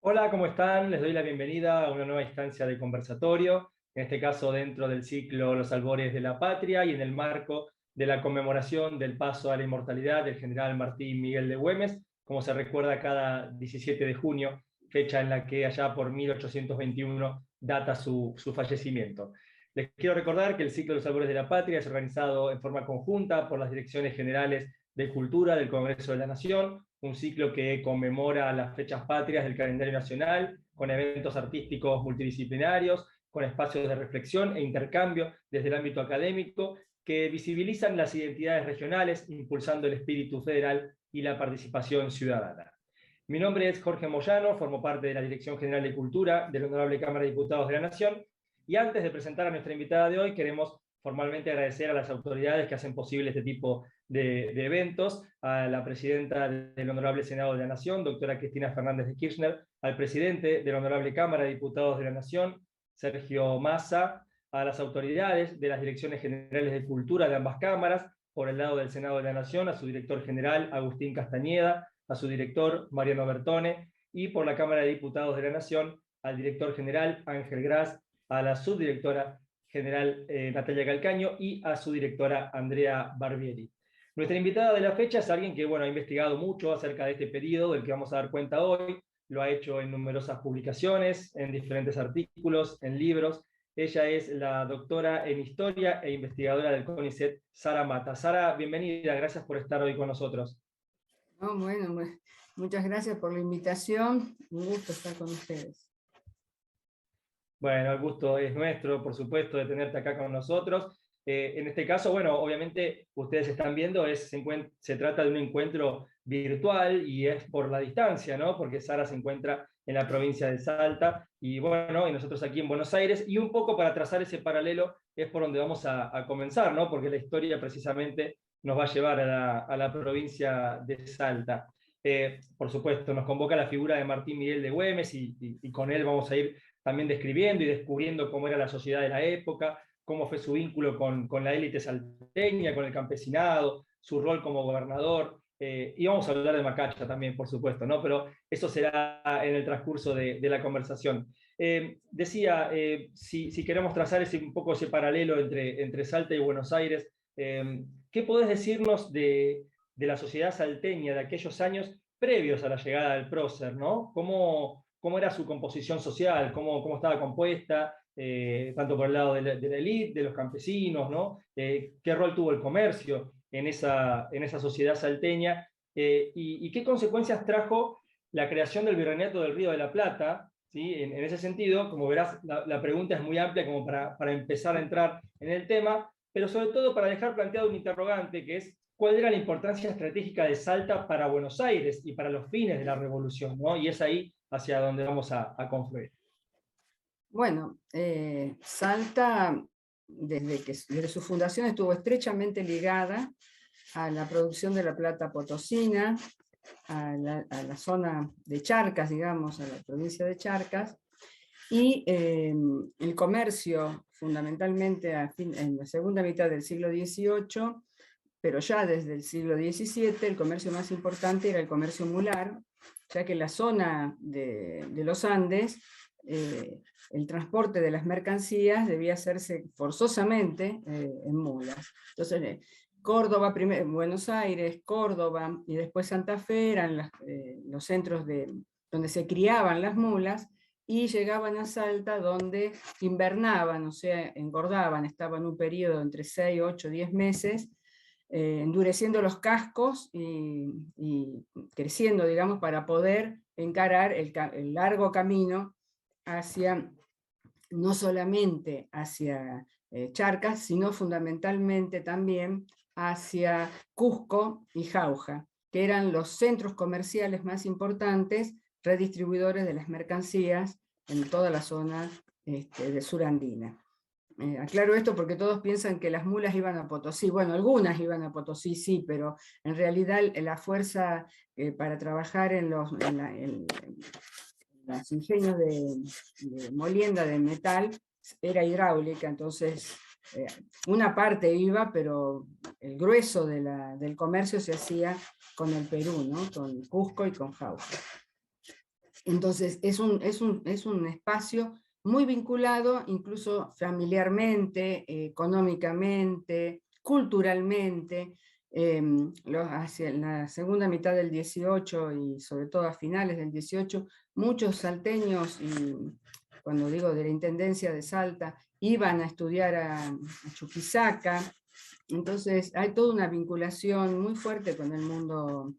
Hola, ¿cómo están? Les doy la bienvenida a una nueva instancia de conversatorio, en este caso dentro del ciclo Los Albores de la Patria y en el marco de la conmemoración del paso a la inmortalidad del general Martín Miguel de Güemes, como se recuerda cada 17 de junio, fecha en la que allá por 1821 data su fallecimiento. Les quiero recordar que el ciclo Los Albores de la Patria es organizado en forma conjunta por las Direcciones Generales de Cultura del Congreso de la Nación, un ciclo que conmemora las fechas patrias del calendario nacional, con eventos artísticos multidisciplinarios, con espacios de reflexión e intercambio desde el ámbito académico, que visibilizan las identidades regionales, impulsando el espíritu federal y la participación ciudadana. Mi nombre es Jorge Moyano, formo parte de la Dirección General de Cultura de la Honorable Cámara de Diputados de la Nación, y antes de presentar a nuestra invitada de hoy, queremos formalmente agradecer a las autoridades que hacen posible este tipo de eventos, a la presidenta del Honorable Senado de la Nación, doctora Cristina Fernández de Kirchner, al presidente de la Honorable Cámara de Diputados de la Nación, Sergio Massa, a las autoridades de las Direcciones Generales de Cultura de ambas cámaras, por el lado del Senado de la Nación, a su director general, Agustín Castañeda, a su director, Mariano Bertone, y por la Cámara de Diputados de la Nación, al director general, Ángel Gras, a la subdirectora general Natalia Calcaño y a su directora Andrea Barbieri. Nuestra invitada de la fecha es alguien que ha investigado mucho acerca de este periodo del que vamos a dar cuenta hoy, lo ha hecho en numerosas publicaciones, en diferentes artículos, en libros. Ella es la doctora en Historia e investigadora del CONICET, Sara Mata. Sara, bienvenida, gracias por estar hoy con nosotros. No, bueno, muchas gracias por la invitación, un gusto estar con ustedes. Bueno, el gusto es nuestro, por supuesto, de tenerte acá con nosotros. En este caso, obviamente ustedes están viendo, se trata de un encuentro virtual y es por la distancia, ¿no? Porque Sara se encuentra en la provincia de Salta y y nosotros aquí en Buenos Aires, y un poco para trazar ese paralelo es por donde vamos a comenzar, ¿no? Porque la historia precisamente nos va a llevar a la provincia de Salta. Por supuesto, nos convoca la figura de Martín Miguel de Güemes y con él vamos a ir también describiendo y descubriendo cómo era la sociedad de la época, cómo fue su vínculo con la élite salteña, con el campesinado, su rol como gobernador, y vamos a hablar de Macacha también, por supuesto, ¿no? Pero eso será en el transcurso de la conversación. Decía, si queremos trazar un poco ese paralelo entre Salta y Buenos Aires, ¿qué podés decirnos de la sociedad salteña de aquellos años previos a la llegada del prócer, ¿no? ¿Cómo era su composición social? ¿Cómo estaba compuesta? Tanto por el lado de la élite, de los campesinos, ¿no? ¿Qué rol tuvo el comercio en esa sociedad salteña? Y qué consecuencias trajo la creación del Virreinato del Río de la Plata, ¿sí? En ese sentido, como verás, la pregunta es muy amplia como para empezar a entrar en el tema, pero sobre todo para dejar planteado un interrogante, que es cuál era la importancia estratégica de Salta para Buenos Aires y para los fines de la revolución, ¿no? Y es ahí hacia donde vamos a confluir. Bueno, Salta, desde su fundación estuvo estrechamente ligada a la producción de la plata potosina, a la zona de Charcas, digamos, a la provincia de Charcas, y el comercio, fundamentalmente en la segunda mitad del siglo XVIII, pero ya desde el siglo XVII, el comercio más importante era el comercio mular, ya que en la zona de los Andes, el transporte de las mercancías debía hacerse forzosamente en mulas. Entonces, Córdoba, Buenos Aires, Córdoba y después Santa Fe eran los centros donde se criaban las mulas, y llegaban a Salta donde invernaban, o sea, engordaban, estaban un periodo entre 6, 8, 10 meses, endureciendo los cascos y creciendo, digamos, para poder encarar el largo camino hacia, no solamente hacia Charcas, sino fundamentalmente también hacia Cusco y Jauja, que eran los centros comerciales más importantes, redistribuidores de las mercancías en toda la zona de surandina. Aclaro esto porque todos piensan que las mulas iban a Potosí. Bueno, algunas iban a Potosí, sí, pero en realidad la fuerza para trabajar en los ingenios de molienda de metal era hidráulica, entonces una parte iba, pero el grueso del comercio se hacía con el Perú, ¿no? Con Cusco y con Jauja. Entonces es un espacio muy vinculado, incluso familiarmente, económicamente, culturalmente. Hacia la segunda mitad del 18 y sobre todo a finales del 18, muchos salteños, y cuando digo de la Intendencia de Salta, iban a estudiar a Chuquisaca. Entonces hay toda una vinculación muy fuerte con el mundo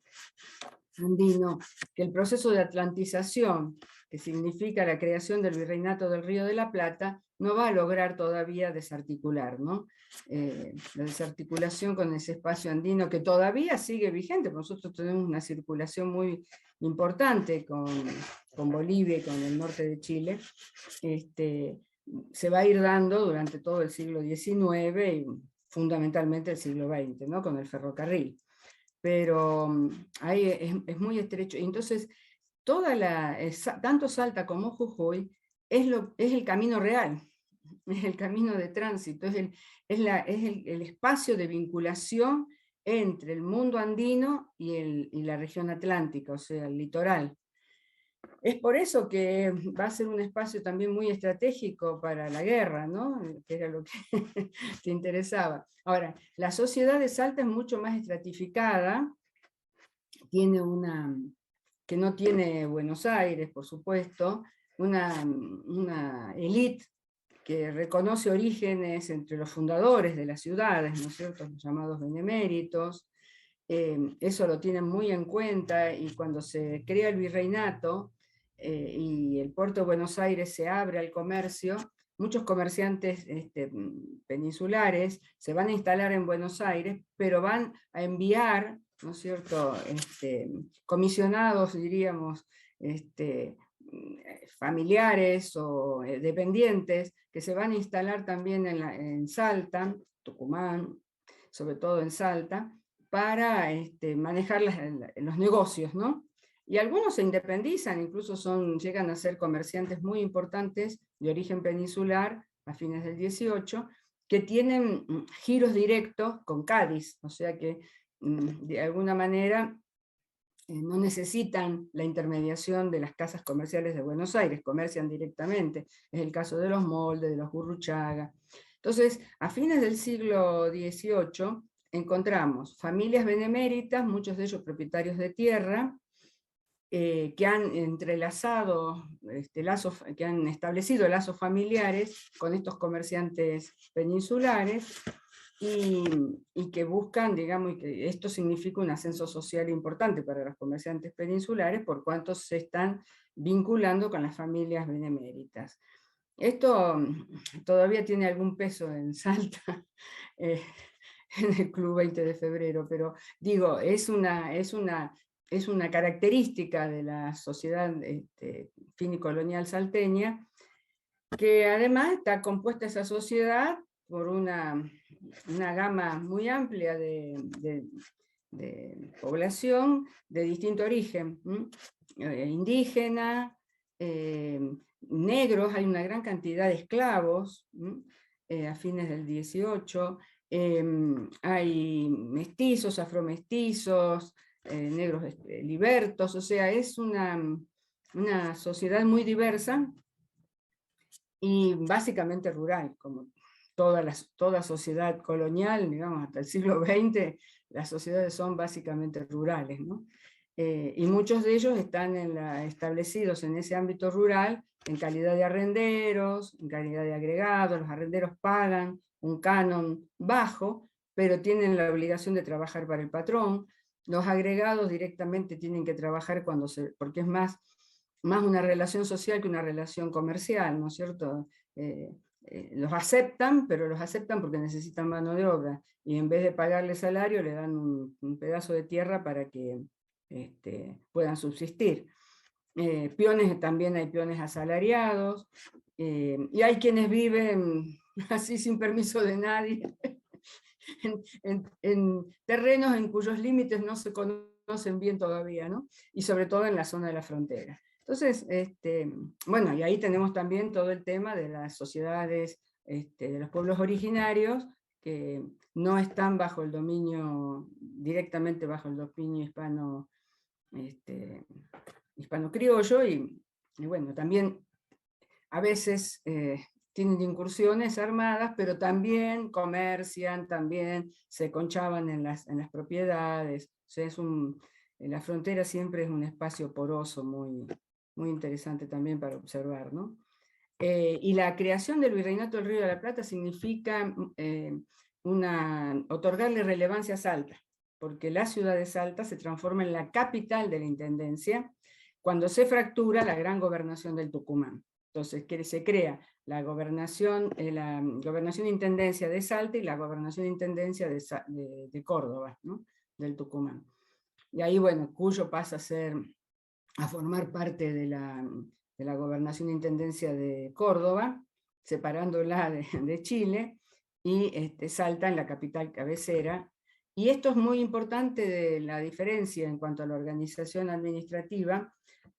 andino, que el proceso de atlantización, que significa la creación del virreinato del Río de la Plata, no va a lograr todavía desarticular, ¿no? La desarticulación con ese espacio andino que todavía sigue vigente, porque nosotros tenemos una circulación muy importante con Bolivia y con el norte de Chile, se va a ir dando durante todo el siglo XIX y fundamentalmente el siglo XX, ¿no? Con el ferrocarril. Pero ahí es muy estrecho. Entonces, tanto Salta como Jujuy es el camino real, es el camino de tránsito, es el espacio de vinculación entre el mundo andino y la región atlántica, o sea, el litoral. Es por eso que va a ser un espacio también muy estratégico para la guerra, ¿no? Que era lo que te interesaba. Ahora, la sociedad de Salta es mucho más estratificada, tiene que no tiene Buenos Aires, por supuesto, una élite que reconoce orígenes entre los fundadores de las ciudades, ¿no es cierto?, los llamados beneméritos. Eso lo tienen muy en cuenta, y cuando se crea el virreinato y el puerto de Buenos Aires se abre al comercio, muchos comerciantes peninsulares se van a instalar en Buenos Aires, pero van a enviar, ¿no es cierto?, comisionados, diríamos, familiares o dependientes, que se van a instalar también en Salta, Tucumán, sobre todo en Salta, para manejar los negocios, ¿no? Y algunos se independizan, incluso llegan a ser comerciantes muy importantes de origen peninsular a fines del 18, que tienen giros directos con Cádiz, o sea que de alguna manera no necesitan la intermediación de las casas comerciales de Buenos Aires, comercian directamente. Es el caso de los Moldes, de los Gurruchaga. Entonces, a fines del siglo XVIII, encontramos familias beneméritas, muchos de ellos propietarios de tierra, que han entrelazado lazos, que han establecido lazos familiares con estos comerciantes peninsulares, y que buscan, digamos, y que esto significa un ascenso social importante para los comerciantes peninsulares, por cuanto se están vinculando con las familias beneméritas. Esto todavía tiene algún peso en Salta, en el Club 20 de Febrero, pero digo, es una característica de la sociedad finicolonial salteña, que además está compuesta esa sociedad por una gama muy amplia de población de distinto origen, indígena, negros, hay una gran cantidad de esclavos a fines del 18, hay mestizos, afromestizos, negros libertos, o sea, es una sociedad muy diversa y básicamente rural, como toda sociedad colonial, digamos, hasta el siglo XX, las sociedades son básicamente rurales, ¿no? Y muchos de ellos están establecidos en ese ámbito rural en calidad de arrenderos, en calidad de agregados. Los arrenderos pagan un canon bajo, pero tienen la obligación de trabajar para el patrón. Los agregados directamente tienen que trabajar porque es más una relación social que una relación comercial, ¿no es cierto? Los aceptan, pero los aceptan porque necesitan mano de obra, y en vez de pagarle salario le dan un pedazo de tierra para que puedan subsistir. Peones, también hay peones asalariados, y hay quienes viven así sin permiso de nadie, en terrenos en cuyos límites no se conocen bien todavía, ¿no? Y sobre todo en la zona de la frontera. Entonces, bueno, y ahí tenemos también todo el tema de las sociedades de los pueblos originarios, que no están directamente bajo el dominio hispano hispano-criollo, y bueno, también a veces tienen incursiones armadas, pero también comercian, también se conchaban en las propiedades. O sea, la frontera siempre es un espacio poroso muy, muy interesante también para observar, ¿no? Y la creación del Virreinato del Río de la Plata significa otorgarle relevancia a Salta, porque la ciudad de Salta se transforma en la capital de la intendencia cuando se fractura la gran gobernación del Tucumán. Entonces se crea la gobernación intendencia de Salta y la gobernación intendencia de Córdoba, ¿no? Del Tucumán. Y ahí, bueno, Cuyo pasa a formar parte de la gobernación intendencia de Córdoba, separándola de Chile, y Salta en la capital cabecera. Y esto es muy importante de la diferencia en cuanto a la organización administrativa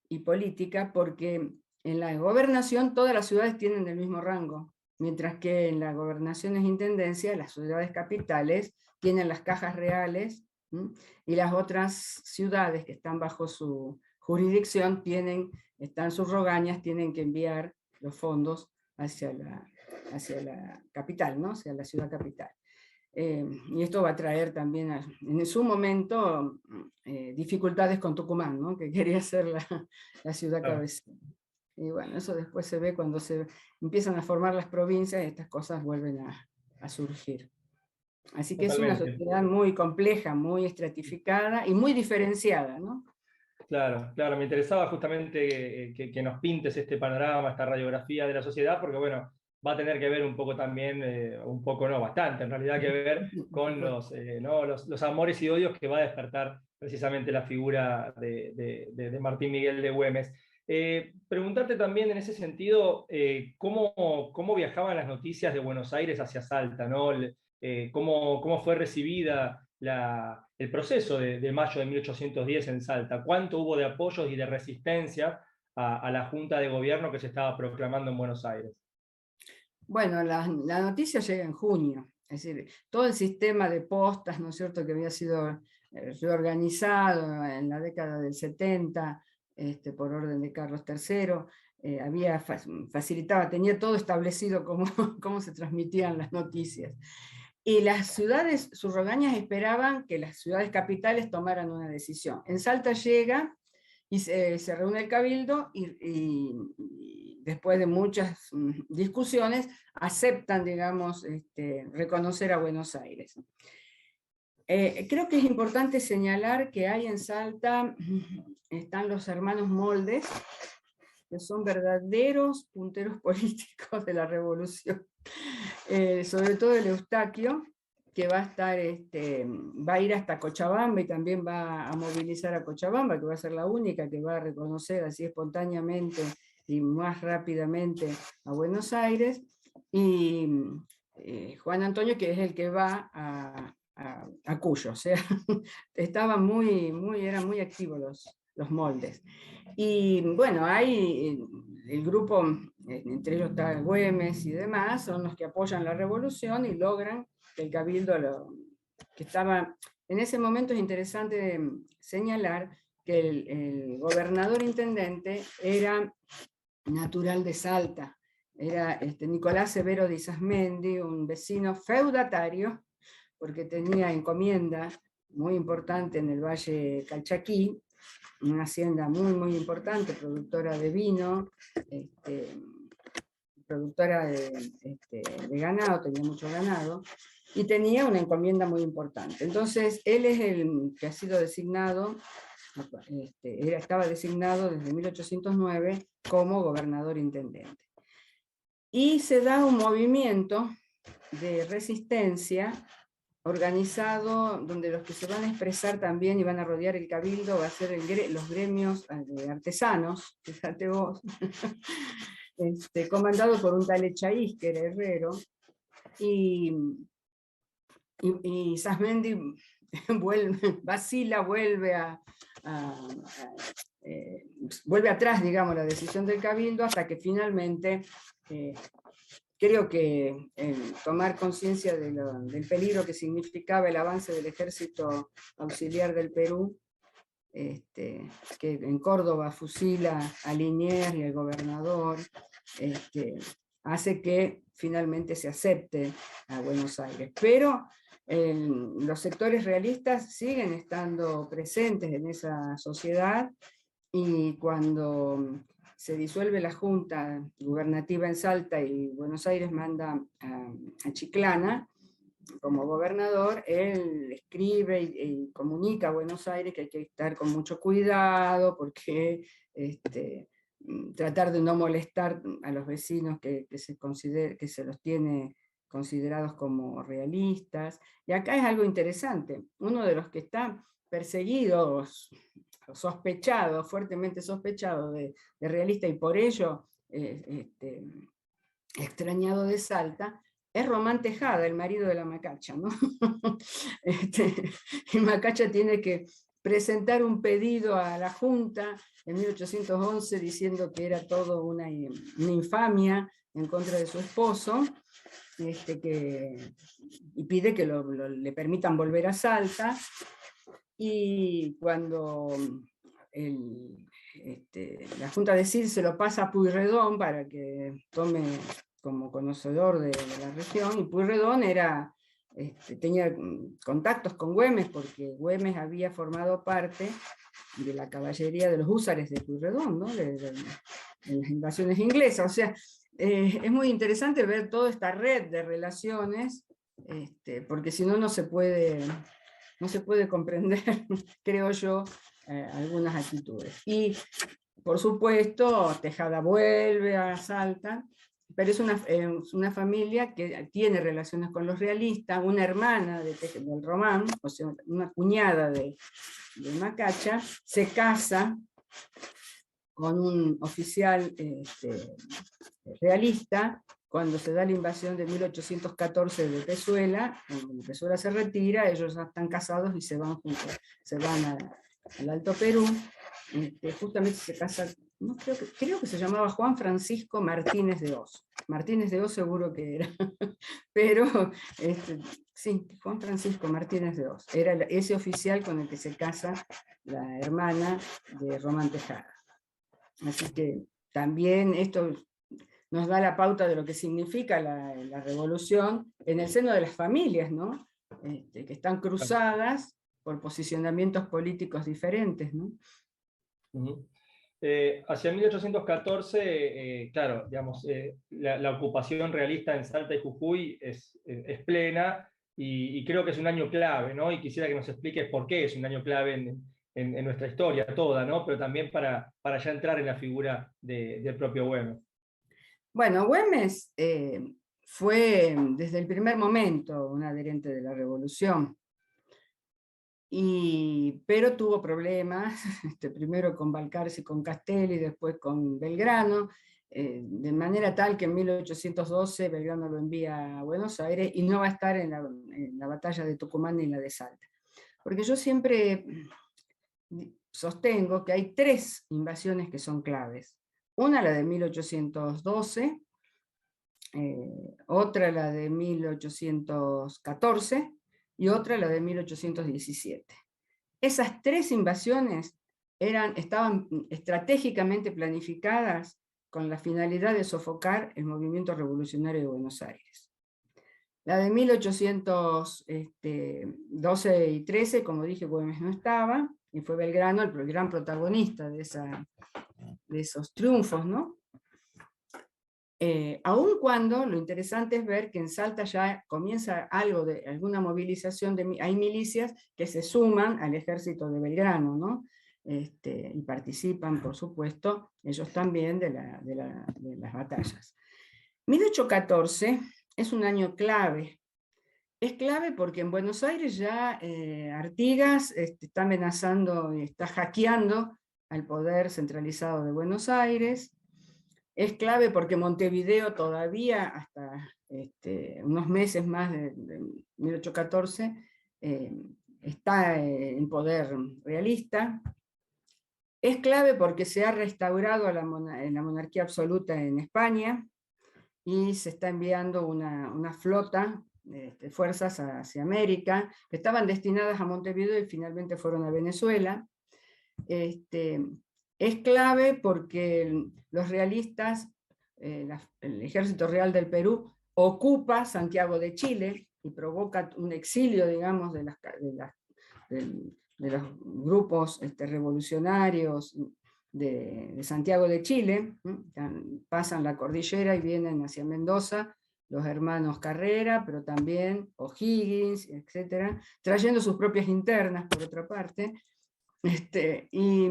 y política, porque en la gobernación todas las ciudades tienen el mismo rango, mientras que en las gobernaciones intendencia las ciudades capitales tienen las cajas reales, y las otras ciudades que están bajo su jurisdicción están subrogañas, tienen que enviar los fondos hacia la capital, ¿no? Hacia la ciudad capital. Y esto va a traer también, en su momento, dificultades con Tucumán, ¿no? Que quería ser la ciudad cabecera. Y bueno, eso después se ve cuando se empiezan a formar las provincias, y estas cosas vuelven a surgir. Así que Totalmente. es una sociedad muy compleja, muy estratificada y muy diferenciada, ¿no? Claro, claro, me interesaba justamente que nos pintes este panorama, esta radiografía de la sociedad, porque bueno, va a tener que ver un poco también, un poco no, bastante en realidad que ver con los amores y odios que va a despertar precisamente la figura de Martín Miguel de Güemes. Preguntarte también en ese sentido, ¿cómo viajaban las noticias de Buenos Aires hacia Salta, ¿no? ¿Cómo fue recibida el proceso de mayo de 1810 en Salta? ¿Cuánto hubo de apoyos y de resistencia a la Junta de Gobierno que se estaba proclamando en Buenos Aires? Bueno, la noticia llega en junio, es decir, todo el sistema de postas, ¿no es cierto?, que había sido reorganizado en la década del 70 por orden de Carlos III, tenía todo establecido cómo se transmitían las noticias. Y las ciudades subrogañas esperaban que las ciudades capitales tomaran una decisión. En Salta llega y se reúne el cabildo y después de muchas discusiones aceptan, digamos, reconocer a Buenos Aires. Creo que es importante señalar que hay en Salta, están los hermanos Moldes, que son verdaderos punteros políticos de la revolución. Sobre todo el Eustaquio, que va a ir hasta Cochabamba y también va a movilizar a Cochabamba, que va a ser la única que va a reconocer así espontáneamente y más rápidamente a Buenos Aires, y Juan Antonio, que es el que va a Cuyo, o sea, eran muy activos los Moldes. Y bueno, hay el grupo, entre ellos está Güemes y demás, son los que apoyan la revolución y logran que el cabildo que estaba... En ese momento es interesante señalar que el gobernador intendente era natural de Salta, era Nicolás Severo de Isasmendi, un vecino feudatario, porque tenía encomienda muy importante en el Valle Calchaquí, una hacienda muy, muy importante, productora de vino, productora de ganado, tenía mucho ganado, y tenía una encomienda muy importante. Entonces, él es el que ha sido designado, estaba designado desde 1809 como gobernador intendente. Y se da un movimiento de resistencia organizado, donde los que se van a expresar también y van a rodear el cabildo va a ser los gremios de artesanos, fíjate vos, comandado por un tal Echaíz, que era herrero, y Sasmendi vacila, vuelve atrás, digamos, la decisión del cabildo, hasta que finalmente creo que tomar conciencia del peligro que significaba el avance del ejército auxiliar del Perú, que en Córdoba fusila a Liniers y al gobernador, hace que finalmente se acepte a Buenos Aires. Pero los sectores realistas siguen estando presentes en esa sociedad, y cuando se disuelve la Junta Gubernativa en Salta y Buenos Aires manda a Chiclana como gobernador, él escribe y comunica a Buenos Aires que hay que estar con mucho cuidado, porque tratar de no molestar a los vecinos que se los tiene considerados como realistas. Y acá es algo interesante: uno de los que está perseguido, sospechado, fuertemente sospechado de realista, y por ello extrañado de Salta, es Román Tejada, el marido de la Macacha, ¿no? Y Macacha tiene que presentar un pedido a la Junta en 1811 diciendo que era todo una infamia en contra de su esposo, y pide que le permitan volver a Salta. Y cuando la Junta de Cid se lo pasa a Pueyrredón para que tome como conocedor de la región, y Pueyrredón tenía contactos con Güemes, porque Güemes había formado parte de la caballería de los húsares de Pueyrredón, ¿no? de las invasiones inglesas. O sea, es muy interesante ver toda esta red de relaciones, porque si no, no se puede comprender, creo yo, algunas actitudes. Y, por supuesto, Tejada vuelve a Salta, pero es una familia que tiene relaciones con los realistas. Una hermana del Román, o sea, una cuñada de Macacha, se casa con un oficial realista cuando se da la invasión de 1814 de Pezuela. Cuando Pezuela se retira, ellos ya están casados y se van juntos, se van al Alto Perú. Justamente se casa, no, creo que se llamaba Juan Francisco Martínez de Oz. Martínez de Oz seguro que era, pero sí, Juan Francisco Martínez de Oz. Era ese oficial con el que se casa la hermana de Román Tejada. Así que también esto nos da la pauta de lo que significa la revolución en el seno de las familias, ¿no? Que están cruzadas por posicionamientos políticos diferentes, ¿no? Hacia 1814, claro, digamos, la ocupación realista en Salta y Jujuy es plena, y creo que es un año clave, ¿no? Y quisiera que nos expliques por qué es un año clave en nuestra historia toda, ¿no? Pero también para ya entrar en la figura del propio Güemes. Bueno, Güemes fue desde el primer momento un adherente de la revolución, pero tuvo problemas, primero con Balcarce y con Castelli, después con Belgrano, de manera tal que en 1812 Belgrano lo envía a Buenos Aires y no va a estar en la batalla de Tucumán ni en la de Salta. Porque yo siempre sostengo que hay tres invasiones que son claves. Una, la de 1812, otra, la de 1814, y otra, la de 1817. Esas tres invasiones estaban estratégicamente planificadas con la finalidad de sofocar el movimiento revolucionario de Buenos Aires. La de 1812 y 13, como dije, Güemes no estaba, y fue Belgrano el gran protagonista de esos triunfos, ¿no? Aun cuando lo interesante es ver que en Salta ya comienza alguna movilización, hay milicias que se suman al ejército de Belgrano, ¿no? Y participan, por supuesto, ellos también de las batallas. 1814 es un año clave. Es clave porque en Buenos Aires ya Artigas está amenazando y está hackeando al poder centralizado de Buenos Aires. Es clave porque Montevideo todavía, hasta unos meses más de 1814, está en poder realista. Es clave porque se ha restaurado la monarquía absoluta en España, y se está enviando una flota de fuerzas hacia América, que estaban destinadas a Montevideo y finalmente fueron a Venezuela. es clave porque los realistas, el Ejército Real del Perú, ocupa Santiago de Chile y provoca un exilio, digamos, de los grupos revolucionarios de Santiago de Chile. Pasan la cordillera y vienen hacia Mendoza los hermanos Carrera, pero también O'Higgins, etc., trayendo sus propias internas, por otra parte. Y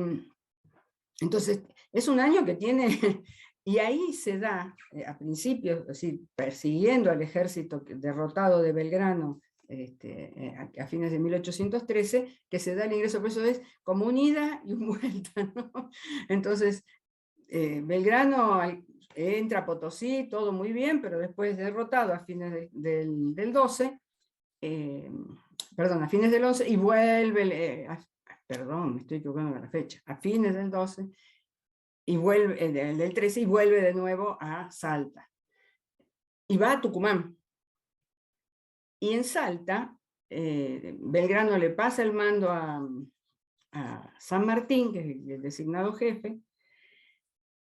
entonces, es un año que tiene, y ahí se da, a principios, así, persiguiendo al ejército derrotado de Belgrano, a fines de 1813, que se da el ingreso, por eso es como un ida y un vuelta, ¿no? Entonces, Belgrano entra a Potosí, todo muy bien, pero después derrotado a fines del 12, perdón, a fines del 11, y vuelve, perdón, me estoy equivocando con la fecha, a fines del 12, y vuelve, del 13, y vuelve de nuevo a Salta. Y va a Tucumán. Y en Salta, Belgrano le pasa el mando a San Martín, que es el designado jefe,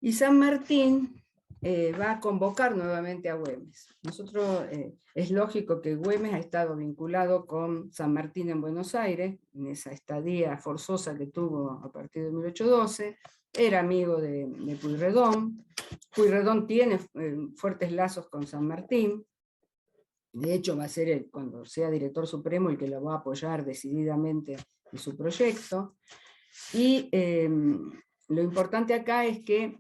y San Martín va a convocar nuevamente a Güemes. Nosotros, es lógico que Güemes ha estado vinculado con San Martín en Buenos Aires, en esa estadía forzosa que tuvo a partir de 1812, era amigo de Pueyrredón. Pueyrredón tiene fuertes lazos con San Martín, de hecho va a ser cuando sea director supremo el que lo va a apoyar decididamente en su proyecto. Y lo importante acá es que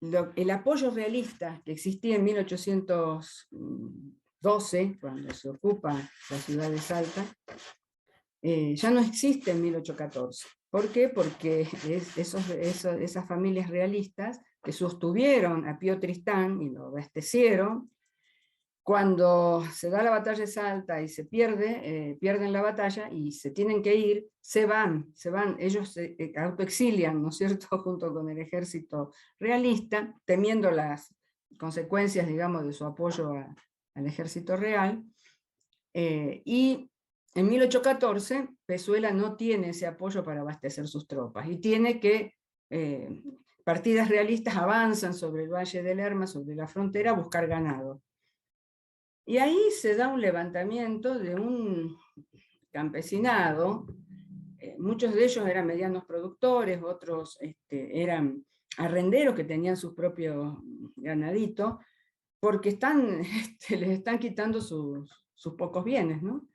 el apoyo realista que existía en 1812, cuando se ocupa la ciudad de Salta, ya no existe en 1814. ¿Por qué? Porque esas familias realistas que sostuvieron a Pío Tristán y lo abastecieron, cuando se da la batalla de Salta y se pierden la batalla y se tienen que ir, se van, ellos se autoexilian, ¿no es cierto?, junto con el ejército realista, temiendo las consecuencias, digamos, de su apoyo al ejército real, y en 1814 Pezuela no tiene ese apoyo para abastecer sus tropas, y tiene que, partidas realistas avanzan sobre el Valle del Lerma, sobre la frontera, a buscar ganado. Y ahí se da un levantamiento de un campesinado, muchos de ellos eran medianos productores, otros eran arrenderos que tenían sus propios ganaditos, porque les están quitando sus pocos bienes, ¿no?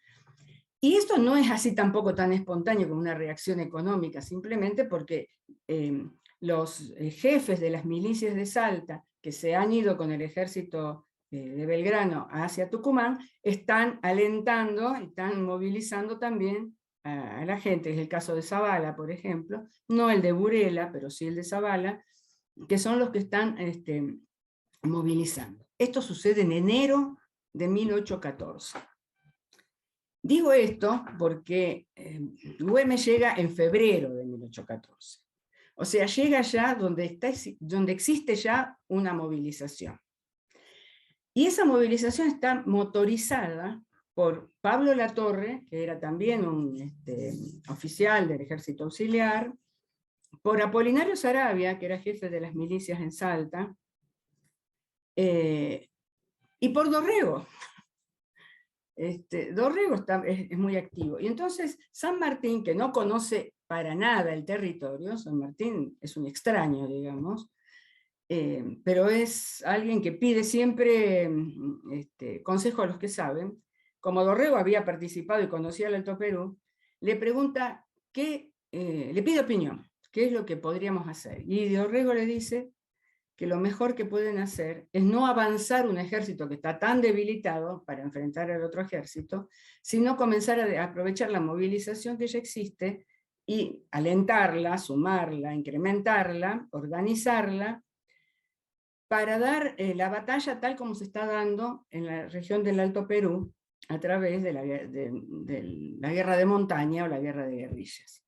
Y esto no es así tampoco tan espontáneo como una reacción económica, simplemente porque los jefes de las milicias de Salta, que se han ido con el ejército de Belgrano hacia Tucumán, están alentando, están movilizando también a la gente. Es el caso de Zavala, por ejemplo, no el de Burela, pero sí el de Zavala, que son los que están movilizando. Esto sucede en enero de 1814. Digo esto porque Güemes llega en febrero de 1814. O sea, llega ya donde existe ya una movilización. Y esa movilización está motorizada por Pablo Latorre, que era también un oficial del ejército auxiliar, por Apolinario Saravia, que era jefe de las milicias en Salta, y por Dorrego. Dorrego es muy activo. Y entonces San Martín, que no conoce para nada el territorio, San Martín es un extraño, digamos, pero es alguien que pide siempre consejo a los que saben. Como Dorrego había participado y conocía el Alto Perú, le pregunta, le pide opinión, qué es lo que podríamos hacer. Y Dorrego le dice que lo mejor que pueden hacer es no avanzar un ejército que está tan debilitado para enfrentar al otro ejército, sino comenzar a aprovechar la movilización que ya existe y alentarla, sumarla, incrementarla, organizarla, para dar la batalla tal como se está dando en la región del Alto Perú a través de la guerra de montaña o la guerra de guerrillas.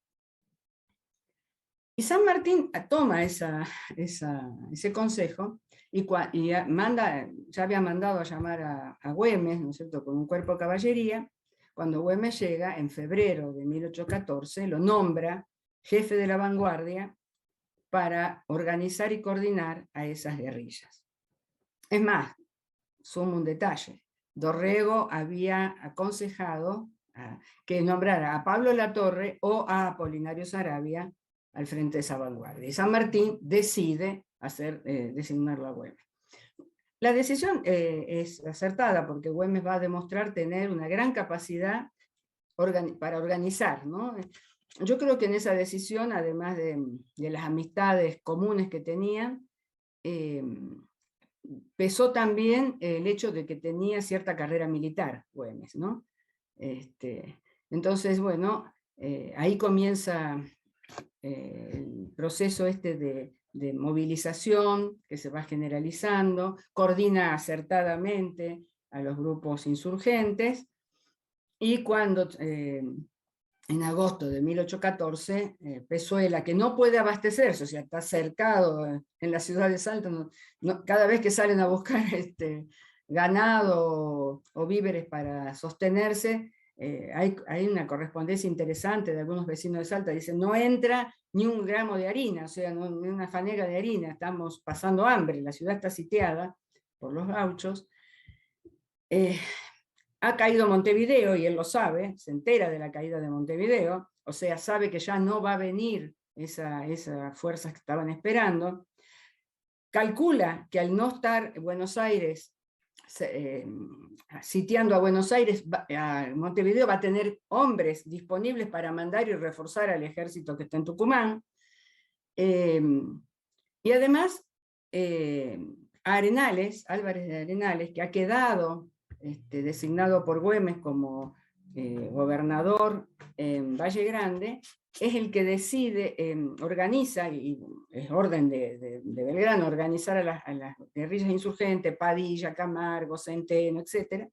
Y San Martín toma ese consejo y ya había mandado a llamar a Güemes, ¿no es cierto?, con un cuerpo de caballería, cuando Güemes llega en febrero de 1814, lo nombra jefe de la vanguardia para organizar y coordinar a esas guerrillas. Es más, sumo un detalle, Dorrego había aconsejado que nombrara a Pablo Latorre o a Apolinario Saravia al frente de esa vanguardia. Y San Martín decide designarlo a Güemes. La decisión es acertada porque Güemes va a demostrar tener una gran capacidad para organizar, ¿no? Yo creo que en esa decisión, además de las amistades comunes que tenían, pesó también el hecho de que tenía cierta carrera militar, Güemes, ¿no? Entonces, bueno, ahí comienza el proceso de movilización que se va generalizando, coordina acertadamente a los grupos insurgentes, y cuando en agosto de 1814, Pezuela, que no puede abastecerse, o sea, está cercado en la ciudad de Salta, cada vez que salen a buscar ganado o víveres para sostenerse, hay una correspondencia interesante de algunos vecinos de Salta, dicen, no entra ni un gramo de harina, o sea, ni una fanega de harina, estamos pasando hambre, la ciudad está sitiada por los gauchos. Ha caído Montevideo, y él lo sabe, se entera de la caída de Montevideo, o sea, sabe que ya no va a venir esas fuerzas que estaban esperando. Calcula que al no estar Buenos Aires, sitiando a Buenos Aires, a Montevideo va a tener hombres disponibles para mandar y reforzar al ejército que está en Tucumán. Y además, Arenales, Álvarez de Arenales, que ha quedado designado por Güemes como gobernador en Valle Grande, es el que decide, organiza, y es orden de Belgrano, organizar a las guerrillas insurgentes, Padilla, Camargo, Centeno, etc.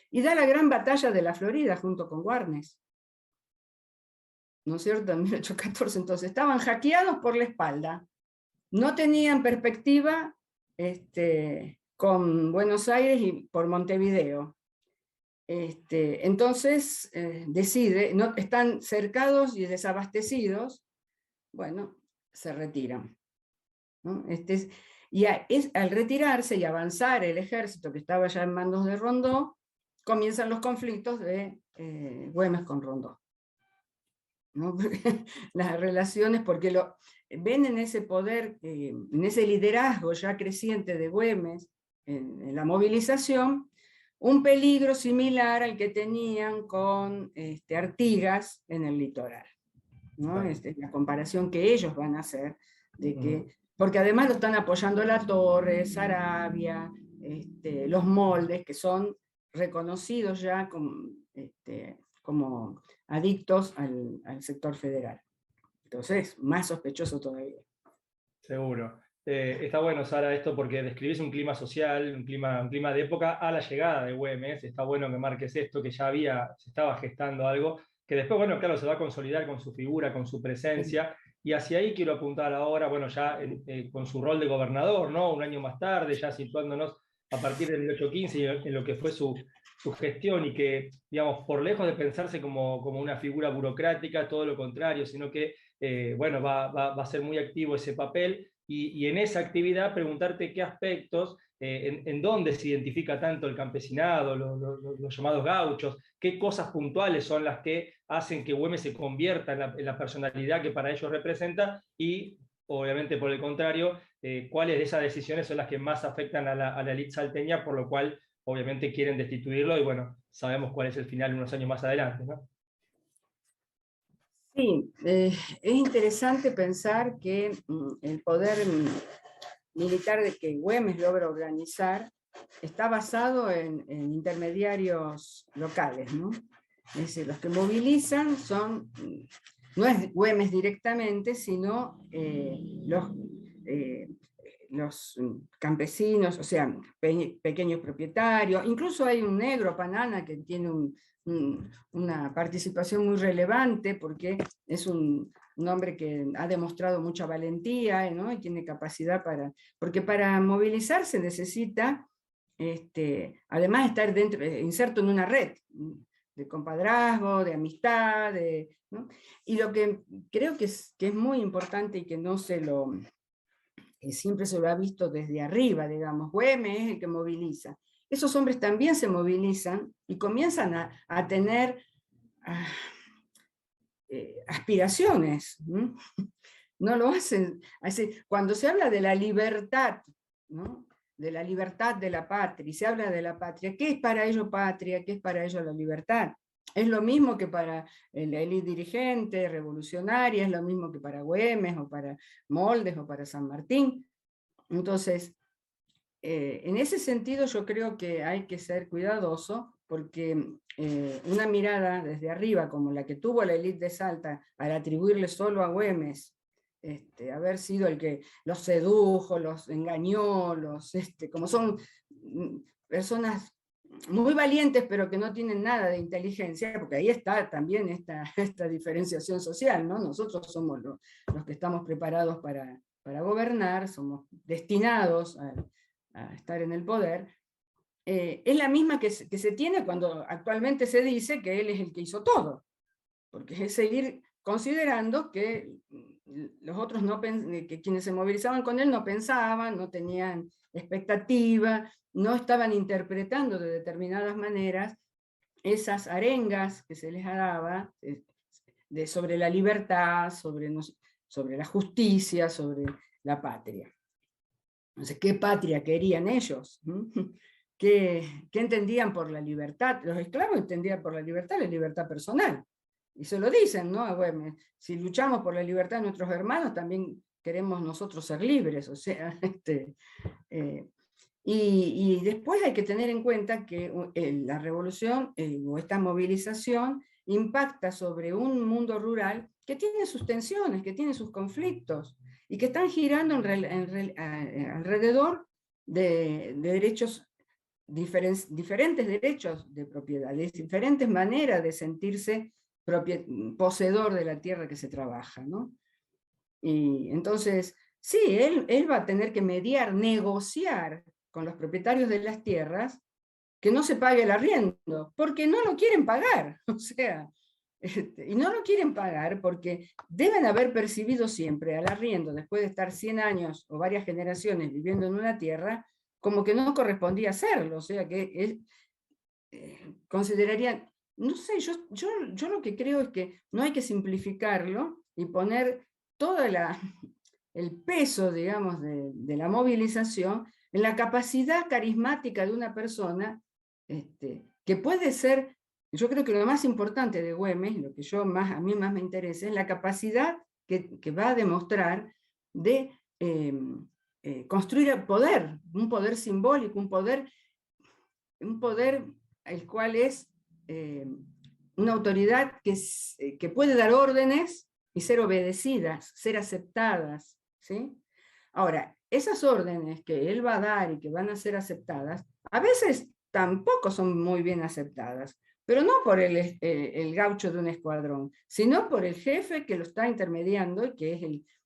Y da la gran batalla de la Florida junto con Warnes, ¿no es cierto?, en 1814. Entonces estaban hackeados por la espalda, no tenían perspectiva con Buenos Aires y por Montevideo. Entonces decide, están cercados y desabastecidos, bueno, se retiran, ¿no? Al retirarse y avanzar el ejército que estaba ya en manos de Rondó, comienzan los conflictos de Güemes con Rondó, ¿no? Las relaciones, porque ven en ese poder, en ese liderazgo ya creciente de Güemes, en la movilización, un peligro similar al que tenían con Artigas en el litoral, ¿no? La comparación que ellos van a hacer, porque además lo están apoyando Latorre, Saravia, los Moldes, que son reconocidos ya como adictos al sector federal. Entonces, más sospechoso todavía. Seguro. Está bueno, Sara, esto porque describís un clima social, un clima de época a la llegada de Güemes. Está bueno que marques esto, que ya se estaba gestando algo, que después, bueno, claro, se va a consolidar con su figura, con su presencia, y hacia ahí quiero apuntar ahora, bueno, ya con su rol de gobernador, ¿no? Un año más tarde, ya situándonos a partir del 1815 y en lo que fue su gestión, y que, digamos, por lejos de pensarse como una figura burocrática, todo lo contrario, sino que bueno, va a ser muy activo ese papel, y en esa actividad preguntarte qué aspectos, en dónde se identifica tanto el campesinado, los llamados gauchos, qué cosas puntuales son las que hacen que Güemes se convierta en la personalidad que para ellos representa, y obviamente por el contrario, cuáles de esas decisiones son las que más afectan a la élite salteña, por lo cual obviamente quieren destituirlo, y bueno, sabemos cuál es el final unos años más adelante, ¿no? Sí, es interesante pensar que el poder militar de que Güemes logra organizar está basado en intermediarios locales, ¿no? Es decir, los que movilizan no es Güemes directamente, sino los campesinos, o sea, pequeños propietarios. Incluso hay un negro, Panana, que tiene una participación muy relevante, porque es un hombre que ha demostrado mucha valentía, ¿no? Y tiene capacidad porque para movilizarse necesita, además, estar inserto en una red. de compadrazgo, de amistad, ¿no? Y lo que creo que es muy importante y que no se lo, siempre se lo ha visto desde arriba, digamos, Güemes es el que moviliza. Esos hombres también se movilizan y comienzan a tener aspiraciones. No lo hacen. Cuando se habla de la libertad, ¿no? De la libertad de la patria, y se habla de la patria, ¿qué es para ello patria? ¿Qué es para ello la libertad? Es lo mismo que para la élite dirigente, revolucionaria, es lo mismo que para Güemes, o para Moldes, o para San Martín. Entonces, en ese sentido yo creo que hay que ser cuidadoso, porque una mirada desde arriba, como la que tuvo la élite de Salta, al atribuirle solo a Güemes, haber sido el que los sedujo, los engañó, como son personas muy valientes, pero que no tienen nada de inteligencia, porque ahí está también esta diferenciación social, ¿no? Nosotros somos los que estamos preparados para gobernar, somos destinados a estar en el poder, es la misma que se tiene cuando actualmente se dice que él es el que hizo todo, porque es seguir considerando que los otros que quienes se movilizaban con él no pensaban, no tenían expectativa, no estaban interpretando de determinadas maneras esas arengas que se les daba sobre la libertad, sobre la justicia, sobre la patria. Entonces, ¿qué patria querían ellos? ¿Qué entendían por la libertad? Los esclavos entendían por la libertad personal. Y se lo dicen, ¿no? Bueno, si luchamos por la libertad de nuestros hermanos, también queremos nosotros ser libres. O sea, y después hay que tener en cuenta que la revolución o esta movilización impacta sobre un mundo rural que tiene sus tensiones, que tiene sus conflictos, y que están girando alrededor de derechos, diferentes derechos de propiedad, de diferentes maneras de sentirse poseedor de la tierra que se trabaja, ¿no? Y entonces, sí, él va a tener que mediar, negociar con los propietarios de las tierras que no se pague el arriendo, porque no lo quieren pagar, o sea, y no lo quieren pagar porque deben haber percibido siempre al arriendo, después de estar 100 años o varias generaciones viviendo en una tierra, como que no correspondía hacerlo, o sea que él considerarían, no sé, yo lo que creo es que no hay que simplificarlo y poner todo el peso, digamos, de la movilización en la capacidad carismática de una persona, que puede ser. Yo creo que lo más importante de Güemes, lo que a mí más me interesa, es la capacidad que va a demostrar de construir el poder, un poder simbólico, un poder el cual es una autoridad que puede dar órdenes y ser obedecidas, ser aceptadas, ¿sí? Ahora, esas órdenes que él va a dar y que van a ser aceptadas, a veces tampoco son muy bien aceptadas, pero no por el gaucho de un escuadrón, sino por el jefe que lo está intermediando y que es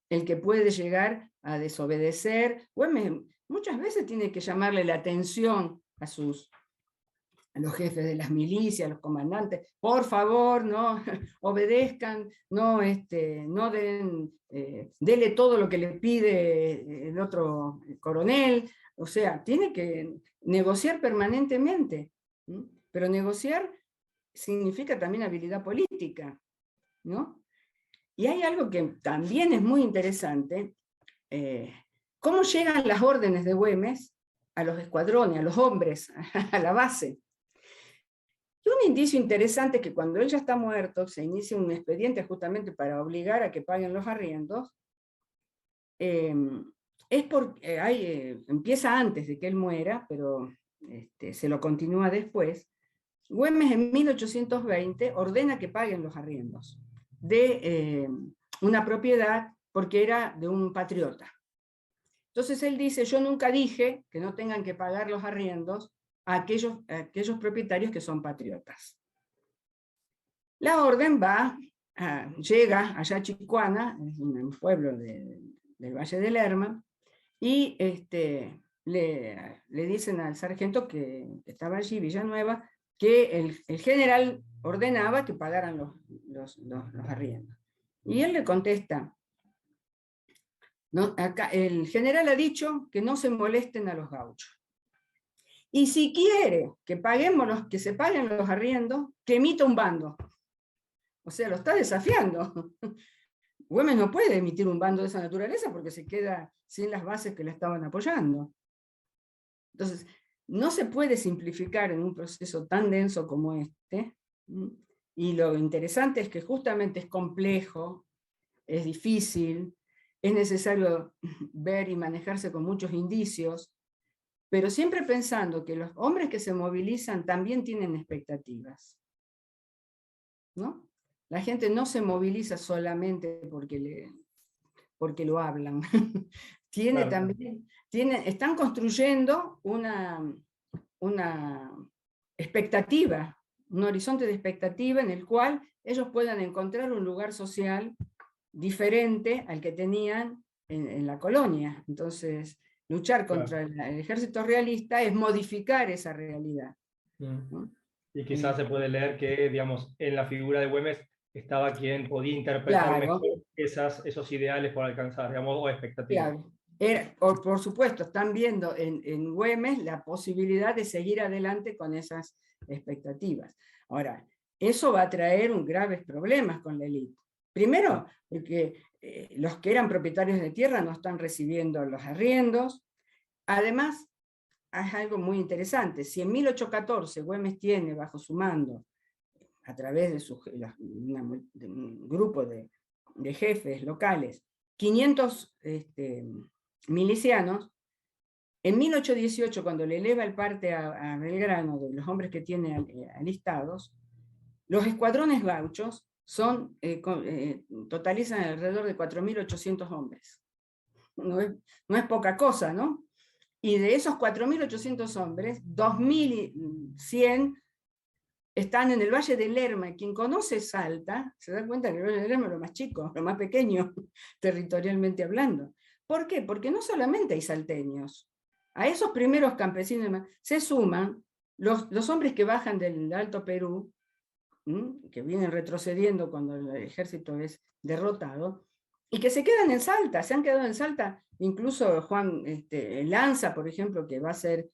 el que puede llegar a desobedecer. Bueno, muchas veces tiene que llamarle la atención a los jefes de las milicias, los comandantes, por favor, no obedezcan, no dele todo lo que le pide el otro coronel. O sea, tiene que negociar permanentemente, ¿no? Pero negociar significa también habilidad política, ¿no? Y hay algo que también es muy interesante, cómo llegan las órdenes de Güemes a los escuadrones, a los hombres, a la base. Y un indicio interesante es que cuando él ya está muerto, se inicia un expediente justamente para obligar a que paguen los arriendos, es porque empieza antes de que él muera, pero se lo continúa después. Güemes en 1820 ordena que paguen los arriendos de una propiedad porque era de un patriota. Entonces él dice, yo nunca dije que no tengan que pagar los arriendos a aquellos propietarios que son patriotas. La orden llega allá a Chicuana, es un pueblo del Valle del Lerma, y le dicen al sargento que estaba allí, Villanueva, que el general ordenaba que pagaran los arriendos. Y él le contesta, no, acá, el general ha dicho que no se molesten a los gauchos. Y si quiere que se paguen los arriendos, que emita un bando. O sea, lo está desafiando. Güemes no puede emitir un bando de esa naturaleza porque se queda sin las bases que le estaban apoyando. Entonces, no se puede simplificar en un proceso tan denso como este. Y lo interesante es que justamente es complejo, es difícil, es necesario ver y manejarse con muchos indicios, pero siempre pensando que los hombres que se movilizan también tienen expectativas, ¿no? La gente no se moviliza solamente porque lo hablan. Claro. Están construyendo una expectativa, un horizonte de expectativa en el cual ellos puedan encontrar un lugar social diferente al que tenían en la colonia. Entonces, luchar contra el ejército realista es modificar esa realidad, ¿no? Y quizás se puede leer que, digamos, en la figura de Güemes estaba quien podía interpretar Claro, mejor esos ideales por alcanzar, digamos, o expectativas. claro. Por supuesto, están viendo en Güemes la posibilidad de seguir adelante con esas expectativas. Ahora, eso va a traer graves problemas con la élite. Primero, porque los que eran propietarios de tierra no están recibiendo los arriendos. Además, es algo muy interesante. Si en 1814 Güemes tiene bajo su mando, a través de un grupo de jefes locales, 500 milicianos, en 1818, cuando le eleva el parte a Belgrano de los hombres que tiene alistados, los escuadrones gauchos totalizan alrededor de 4.800 hombres. No es poca cosa, ¿no? Y de esos 4.800 hombres, 2.100 están en el Valle del Lerma. Quien conoce Salta se da cuenta que el Valle del Lerma es lo más chico, lo más pequeño, territorialmente hablando. ¿Por qué? Porque no solamente hay salteños. A esos primeros campesinos se suman los hombres que bajan del Alto Perú, que vienen retrocediendo cuando el ejército es derrotado, y que se quedan en Salta, se han quedado en Salta, incluso Juan Lanza, por ejemplo, que va a ser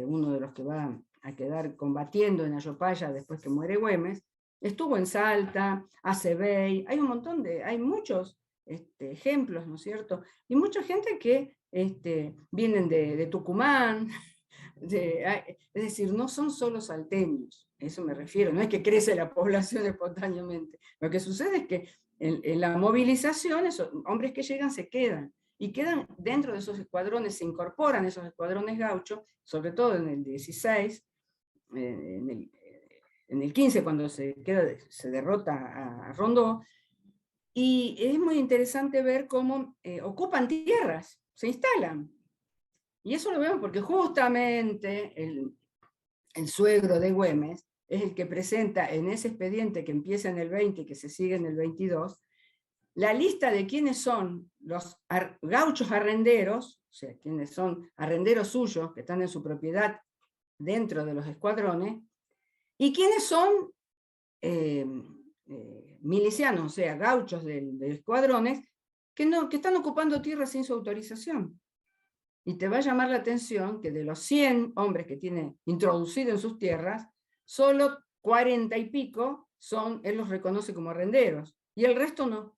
uno de los que va a quedar combatiendo en Ayopaya después que muere Güemes, estuvo en Salta, Acebey, hay muchos ejemplos, ¿no es cierto? Y mucha gente que vienen de Tucumán, es decir, no son solo salteños, a eso me refiero, no es que crece la población espontáneamente, lo que sucede es que en la movilización, esos hombres que llegan se quedan, y quedan dentro de esos escuadrones, se incorporan esos escuadrones gauchos, sobre todo en el 16, en el 15 cuando se derrota a Rondó, y es muy interesante ver cómo ocupan tierras, se instalan. Y eso lo vemos porque justamente el suegro de Güemes es el que presenta en ese expediente que empieza en el 20 y que se sigue en el 22, la lista de quiénes son los gauchos arrenderos, o sea, quiénes son arrenderos suyos que están en su propiedad dentro de los escuadrones, y quiénes son milicianos, o sea, gauchos de escuadrones, que están ocupando tierras sin su autorización. Y te va a llamar la atención que de los 100 hombres que tiene introducido en sus tierras, solo 40 y pico él los reconoce como arrenderos, y el resto no.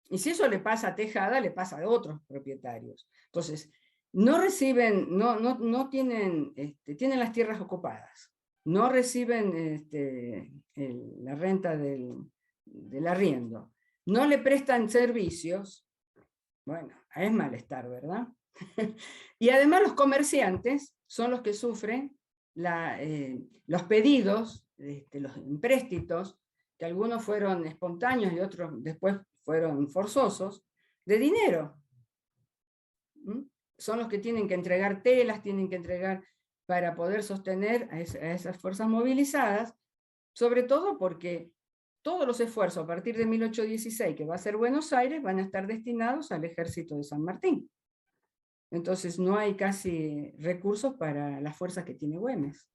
Y si eso le pasa a Tejada, le pasa a otros propietarios. Entonces, no reciben, no tienen, tienen las tierras ocupadas, no reciben la renta del arriendo, no le prestan servicios. Bueno, es malestar, ¿verdad? Y además los comerciantes son los que sufren los pedidos, los empréstitos, que algunos fueron espontáneos y otros después fueron forzosos, de dinero. Son los que tienen que entregar telas, tienen que entregar para poder sostener a esas fuerzas movilizadas, sobre todo porque todos los esfuerzos a partir de 1816, que va a ser Buenos Aires, van a estar destinados al ejército de San Martín. Entonces no hay casi recursos para las fuerzas que tiene Güemes.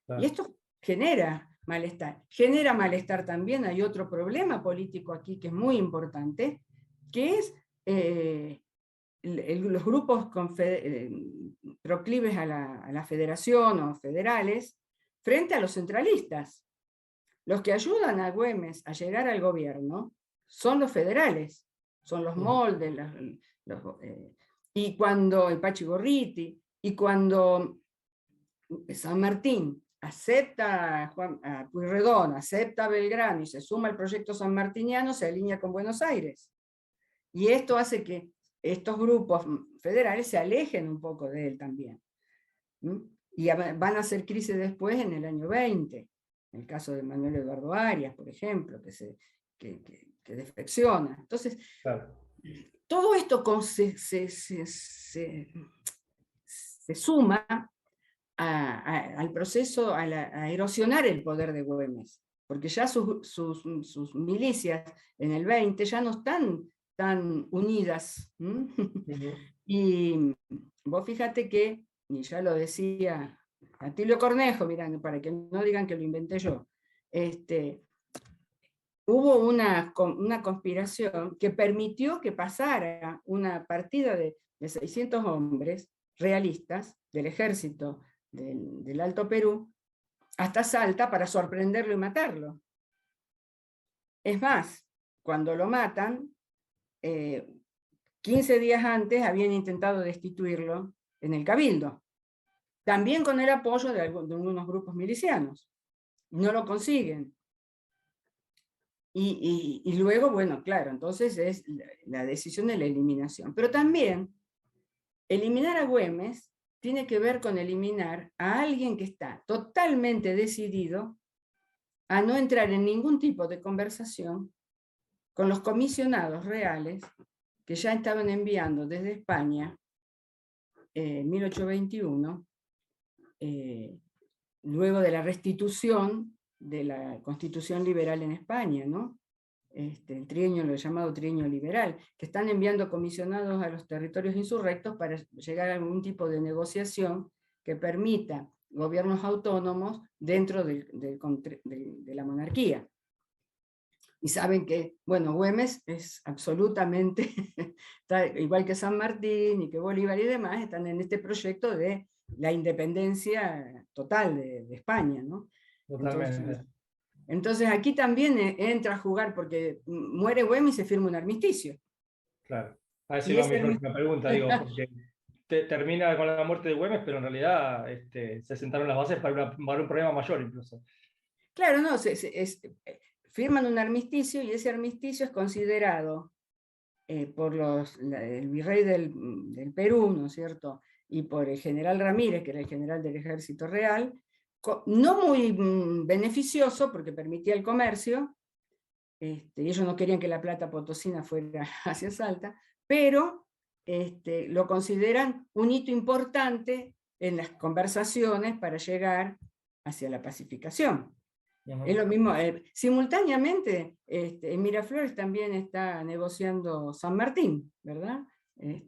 Claro. Y esto genera malestar. Genera malestar también, hay otro problema político aquí que es muy importante, que es los grupos proclives a la federación o federales frente a los centralistas. Los que ayudan a Güemes a llegar al gobierno son los federales, son los Moldes, y cuando el Pachi Gorriti, y cuando San Martín acepta a Pueyrredón, acepta a Belgrano y se suma al proyecto sanmartiniano, se alinea con Buenos Aires. Y esto hace que estos grupos federales se alejen un poco de él también. Y van a hacer crisis después en el año 20, en el caso de Manuel Eduardo Arias, por ejemplo, que defecciona. Entonces, claro, todo esto se suma al proceso, a erosionar el poder de Güemes, porque ya sus milicias en el 20 ya no están tan unidas. Y vos fíjate que, y ya lo decía Atilio Cornejo, mirá, para que no digan que lo inventé yo, hubo una conspiración que permitió que pasara una partida de 600 hombres realistas del ejército del Alto Perú hasta Salta para sorprenderlo y matarlo. Es más, cuando lo matan, 15 días antes habían intentado destituirlo en el Cabildo, también con el apoyo de algunos grupos milicianos. No lo consiguen. Y luego, bueno, claro, entonces es la decisión de la eliminación. Pero también, eliminar a Güemes tiene que ver con eliminar a alguien que está totalmente decidido a no entrar en ningún tipo de conversación con los comisionados reales que ya estaban enviando desde España en 1821, luego de la restitución de la Constitución liberal en España, ¿no? El trienio, lo llamado trienio liberal, que están enviando comisionados a los territorios insurrectos para llegar a algún tipo de negociación que permita gobiernos autónomos dentro de la monarquía. Y saben que, bueno, Güemes es absolutamente, igual que San Martín y que Bolívar y demás, están en este proyecto de la independencia total de España, ¿no? Totalmente. Entonces aquí también entra a jugar, porque muere Güemes y se firma un armisticio. Claro. A eso iba mi próxima pregunta, digo, porque termina con la muerte de Güemes, pero en realidad se sentaron las bases para un problema mayor incluso. Claro, no, firman un armisticio y ese armisticio es considerado por el virrey del Perú, ¿no es cierto?, y por el general Ramírez, que era el general del Ejército Real, no muy beneficioso porque permitía el comercio, y ellos no querían que la plata potosina fuera hacia Salta, pero lo consideran un hito importante en las conversaciones para llegar hacia la pacificación. Es lo mismo, simultáneamente en Miraflores también está negociando San Martín, ¿verdad?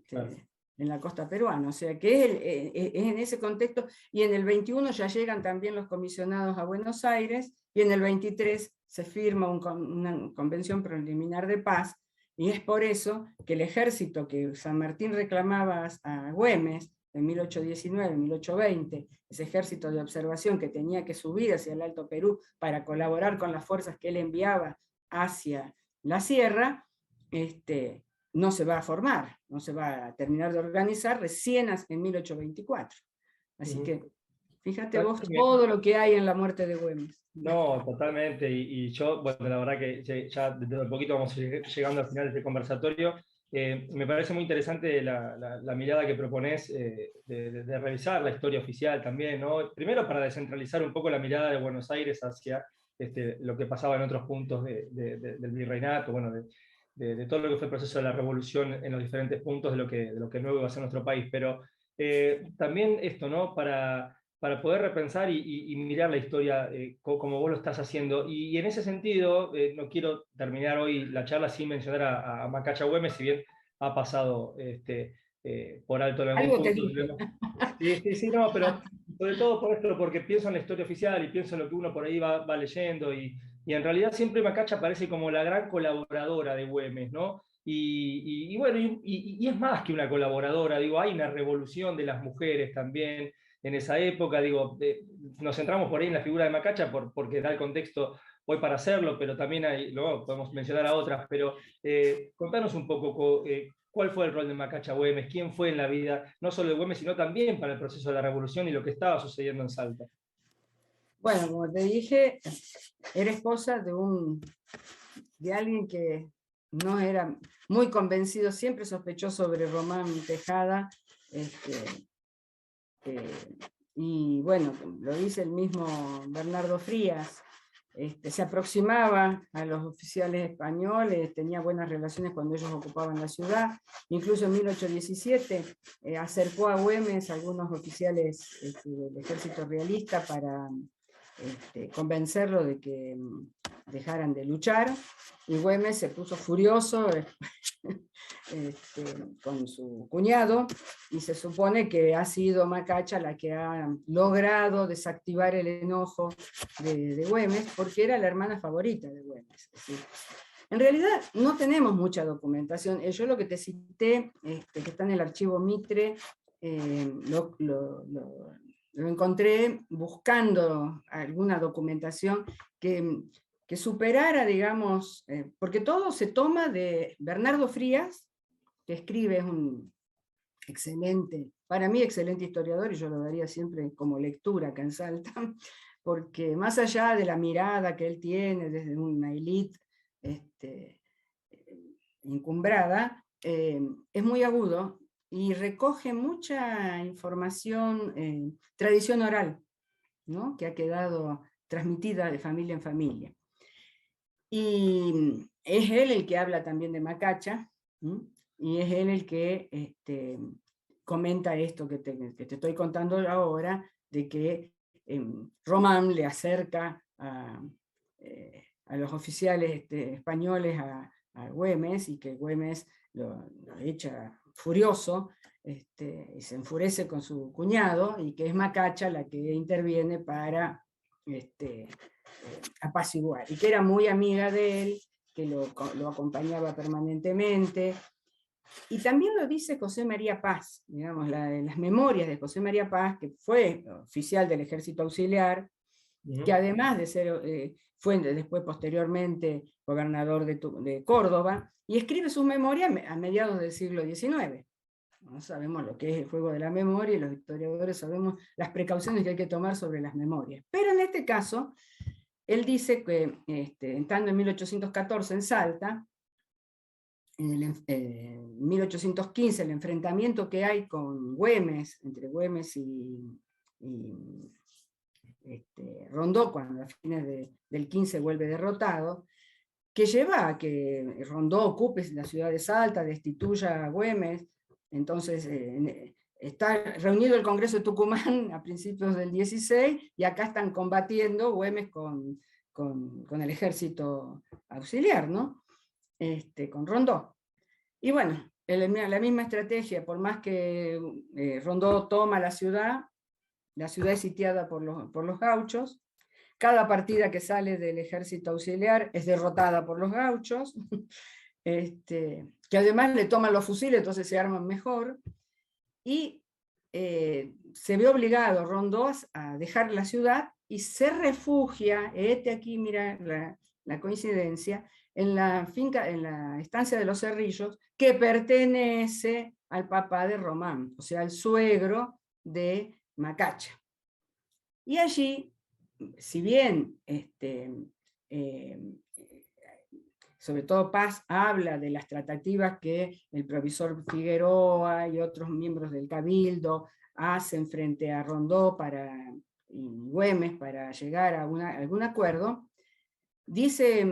Claro. En la costa peruana, o sea que es en ese contexto, y en el 21 ya llegan también los comisionados a Buenos Aires, y en el 23 se firma una convención preliminar de paz, y es por eso que el ejército que San Martín reclamaba a Güemes, en 1819, 1820, ese ejército de observación que tenía que subir hacia el Alto Perú para colaborar con las fuerzas que él enviaba hacia la sierra, no se va a formar, no se va a terminar de organizar recién en 1824. Así que fíjate vos todo lo que hay en la muerte de Güemes. No, totalmente, y yo, bueno, la verdad que ya dentro de poquito vamos llegando al final de este conversatorio. Me parece muy interesante la mirada que propones de revisar la historia oficial también, ¿no? Primero para descentralizar un poco la mirada de Buenos Aires hacia lo que pasaba en otros puntos del virreinato, bueno, de todo lo que fue el proceso de la revolución en los diferentes puntos de lo que nuevo iba a ser nuestro país, pero también esto, ¿no? Para poder repensar y mirar la historia como vos lo estás haciendo. Y en ese sentido, no quiero terminar hoy la charla sin mencionar a Macacha Güemes, si bien ha pasado por alto en algún punto. Sí, no, pero Sobre todo por esto, porque pienso en la historia oficial y pienso en lo que uno por ahí va leyendo, y en realidad siempre Macacha aparece como la gran colaboradora de Güemes, ¿no? Y bueno, y es más que una colaboradora, digo, hay una revolución de las mujeres también en esa época, digo, nos centramos por ahí en la figura de Macacha porque da el contexto hoy para hacerlo, pero también hay, luego podemos mencionar a otras, pero contanos un poco cuál fue el rol de Macacha Güemes, quién fue en la vida, no solo de Güemes, sino también para el proceso de la revolución y lo que estaba sucediendo en Salta. Bueno, como te dije, era esposa de alguien que no era muy convencido, siempre sospechó sobre Román Tejada, y bueno, lo dice el mismo Bernardo Frías, se aproximaba a los oficiales españoles, tenía buenas relaciones cuando ellos ocupaban la ciudad, incluso en 1817 acercó a Güemes a algunos oficiales del ejército realista para convencerlo de que dejaran de luchar, y Güemes se puso furioso con su cuñado, y se supone que ha sido Macacha la que ha logrado desactivar el enojo de Güemes, porque era la hermana favorita de Güemes. En realidad no tenemos mucha documentación. Yo lo que te cité, que está en el archivo Mitre, lo encontré buscando alguna documentación que superara, digamos, porque todo se toma de Bernardo Frías, que escribe, es un excelente, para mí excelente historiador, y yo lo daría siempre como lectura acá en Salta, porque más allá de la mirada que él tiene desde una élite encumbrada, es muy agudo y recoge mucha información, tradición oral, ¿no? Que ha quedado transmitida de familia en familia. Y es él el que habla también de Macacha, ¿sí? Y es él el que comenta esto que te estoy contando ahora, de que Román le acerca a los oficiales españoles a Güemes, y que Güemes lo echa furioso, y se enfurece con su cuñado, y que es Macacha la que interviene para apaciguar, y que era muy amiga de él, que lo acompañaba permanentemente. Y también lo dice José María Paz, digamos, las memorias de José María Paz, que fue oficial del Ejército Auxiliar, que además de ser, fue después posteriormente gobernador de Córdoba, y escribe sus memorias a mediados del siglo XIX. No sabemos lo que es el juego de la memoria, y los historiadores sabemos las precauciones que hay que tomar sobre las memorias. Pero en este caso, él dice que, estando en 1814 en Salta, en 1815, el enfrentamiento que hay con Güemes, entre Güemes y Rondó, cuando a fines del 15 vuelve derrotado, que lleva a que Rondó ocupe la ciudad de Salta, destituya a Güemes. Entonces está reunido el Congreso de Tucumán a principios del 16, y acá están combatiendo Güemes con el ejército auxiliar, ¿no? Con Rondó. Y bueno, la misma estrategia, por más que Rondó toma la ciudad es sitiada por los gauchos, cada partida que sale del ejército auxiliar es derrotada por los gauchos, que además le toman los fusiles, entonces se arman mejor, y se ve obligado Rondó a dejar la ciudad y se refugia, aquí mira la coincidencia, en la finca, en la estancia de los Cerrillos, que pertenece al papá de Román, o sea, al suegro de Macacha. Y allí, si bien sobre todo Paz habla de las tratativas que el provisor Figueroa y otros miembros del Cabildo hacen frente a Rondó y Güemes para llegar a algún acuerdo, dice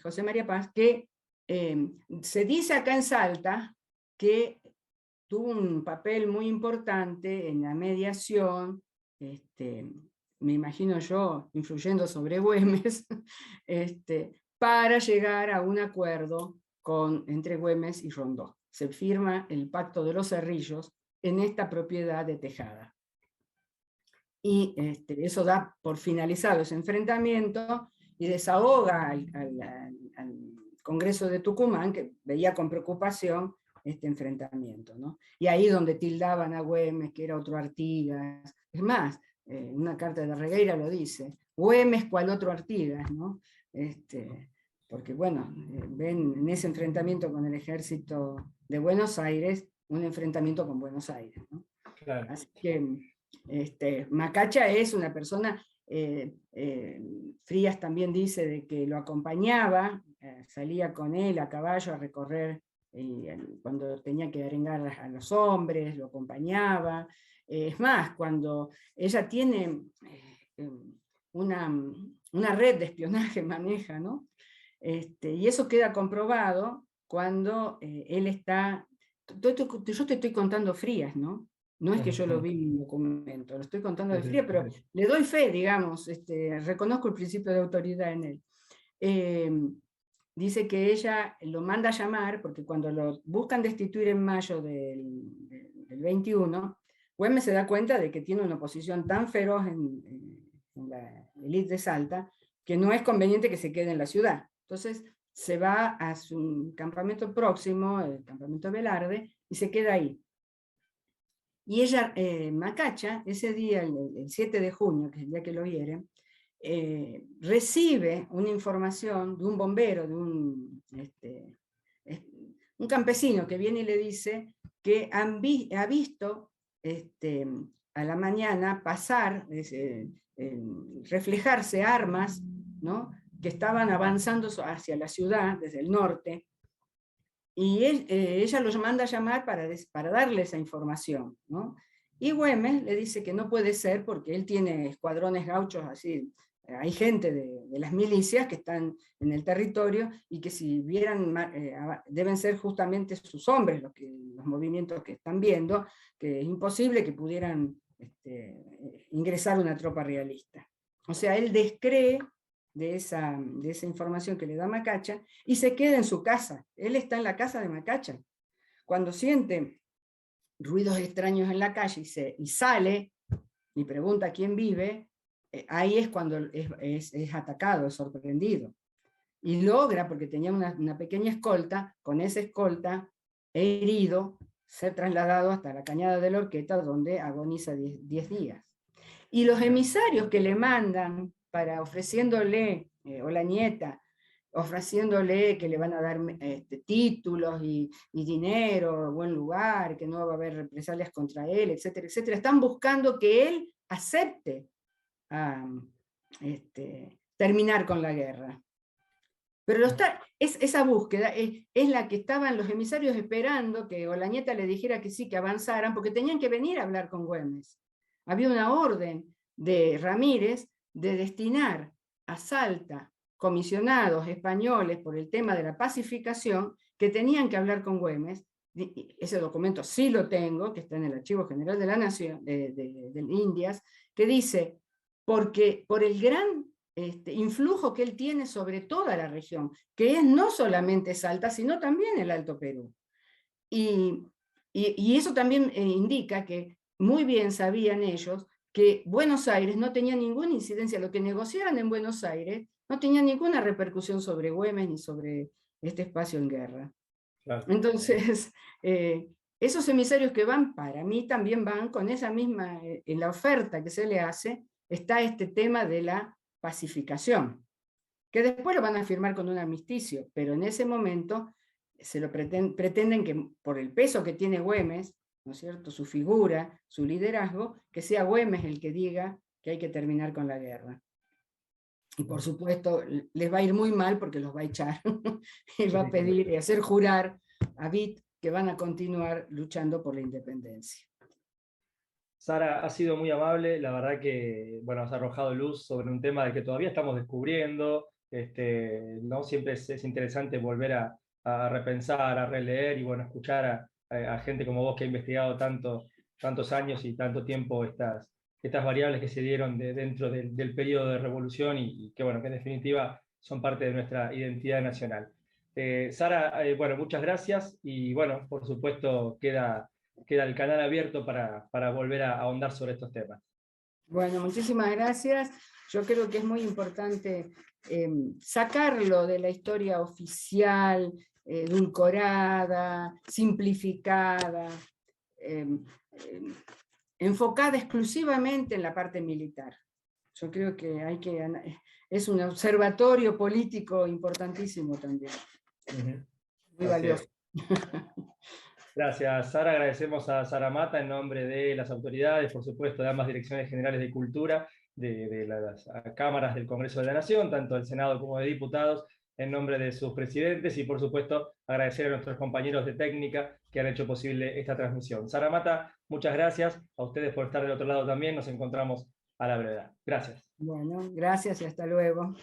José María Paz que se dice acá en Salta que tuvo un papel muy importante en la mediación, me imagino yo, influyendo sobre Güemes, para llegar a un acuerdo entre Güemes y Rondó. Se firma el Pacto de los Cerrillos en esta propiedad de Tejada. y eso da por finalizado ese enfrentamiento y desahoga al Congreso de Tucumán, que veía con preocupación este enfrentamiento, ¿no? Y ahí donde tildaban a Güemes, que era otro Artigas. Es más, una carta de Regueira lo dice, Güemes cual otro Artigas, ¿no? Porque bueno, ven en ese enfrentamiento con el ejército de Buenos Aires, un enfrentamiento con Buenos Aires, ¿no? Claro. Así que Macacha es una persona, Frías también dice de que lo acompañaba, salía con él a caballo a recorrer, cuando tenía que arengar a los hombres, lo acompañaba. Es más, cuando ella tiene una red de espionaje, maneja, ¿no? Y eso queda comprobado cuando él está... Yo te estoy contando Frías, ¿no? No es que yo lo vi en un documento, lo estoy contando de Frías, pero le doy fe, digamos, reconozco el principio de autoridad en él. Dice que ella lo manda a llamar, porque cuando lo buscan destituir en mayo del 21, Güemes se da cuenta de que tiene una oposición tan feroz en la élite de Salta, que no es conveniente que se quede en la ciudad. Entonces se va a su campamento próximo, el campamento Velarde, y se queda ahí. Y ella, Macacha, ese día, el 7 de junio, que es el día que lo hieren, recibe una información de un bombero, de un campesino que viene y le dice que ha visto a la mañana pasar, reflejarse armas, ¿no?, que estaban avanzando hacia la ciudad desde el norte, y ella los manda a llamar para darle esa información, ¿no? Y Güemes le dice que no puede ser porque él tiene escuadrones gauchos así, hay gente de las milicias que están en el territorio y que si vieran, deben ser justamente sus hombres los movimientos que están viendo, que es imposible que pudieran ingresar una tropa realista. O sea, él descree de esa información que le da Macacha y se queda en su casa. Él está en la casa de Macacha. Cuando siente ruidos extraños en la calle y sale y pregunta quién vive, ahí es cuando es atacado, es sorprendido. Y logra, porque tenía una pequeña escolta, con esa escolta, herido, ser trasladado hasta la Cañada de la Horqueta, donde agoniza 10 días. Y los emisarios que le mandan ofreciéndole, o la nieta, ofreciéndole que le van a dar títulos y dinero, buen lugar, que no va a haber represalias contra él, etcétera, etcétera, están buscando que él acepte terminar con la guerra. Pero esa búsqueda es la que estaban los emisarios esperando que Olañeta le dijera que sí, que avanzaran, porque tenían que venir a hablar con Güemes. Había una orden de Ramírez de destinar a Salta comisionados españoles por el tema de la pacificación que tenían que hablar con Güemes. Ese documento sí lo tengo, que está en el Archivo General de la Nación, de Indias, que dice, porque por el gran influjo que él tiene sobre toda la región, que es no solamente Salta, sino también el Alto Perú. Y eso también indica que muy bien sabían ellos que Buenos Aires no tenía ninguna incidencia, lo que negociaban en Buenos Aires no tenía ninguna repercusión sobre Güemes ni sobre este espacio en guerra. Claro. Entonces, esos emisarios que van, para mí también van con esa misma, en la oferta que se le hace, está este tema de la pacificación, que después lo van a firmar con un armisticio, pero en ese momento se lo pretenden que por el peso que tiene Güemes, ¿no es cierto?, su figura, su liderazgo, que sea Güemes el que diga que hay que terminar con la guerra. Y por supuesto les va a ir muy mal porque los va a echar y va a pedir y hacer jurar a Vitt que van a continuar luchando por la independencia. Sara, ha sido muy amable, la verdad que bueno, has arrojado luz sobre un tema del que todavía estamos descubriendo, ¿no? Siempre es interesante volver a repensar, a releer y bueno, escuchar a gente como vos que ha investigado tantos años y tanto tiempo estas variables que se dieron dentro del periodo de revolución y que bueno, que en definitiva son parte de nuestra identidad nacional. Sara, bueno, muchas gracias y bueno, por supuesto queda el canal abierto para volver a ahondar sobre estos temas. Bueno, muchísimas gracias. Yo creo que es muy importante sacarlo de la historia oficial, edulcorada, simplificada, enfocada exclusivamente en la parte militar. Yo creo que es un observatorio político importantísimo también. Muy valioso. Gracias, Sara. Agradecemos a Sara Mata en nombre de las autoridades, por supuesto, de ambas direcciones generales de cultura, de las cámaras del Congreso de la Nación, tanto del Senado como de diputados, en nombre de sus presidentes, y por supuesto agradecer a nuestros compañeros de técnica que han hecho posible esta transmisión. Sara Mata, muchas gracias a ustedes por estar del otro lado también. Nos encontramos a la brevedad. Gracias. Bueno, gracias y hasta luego.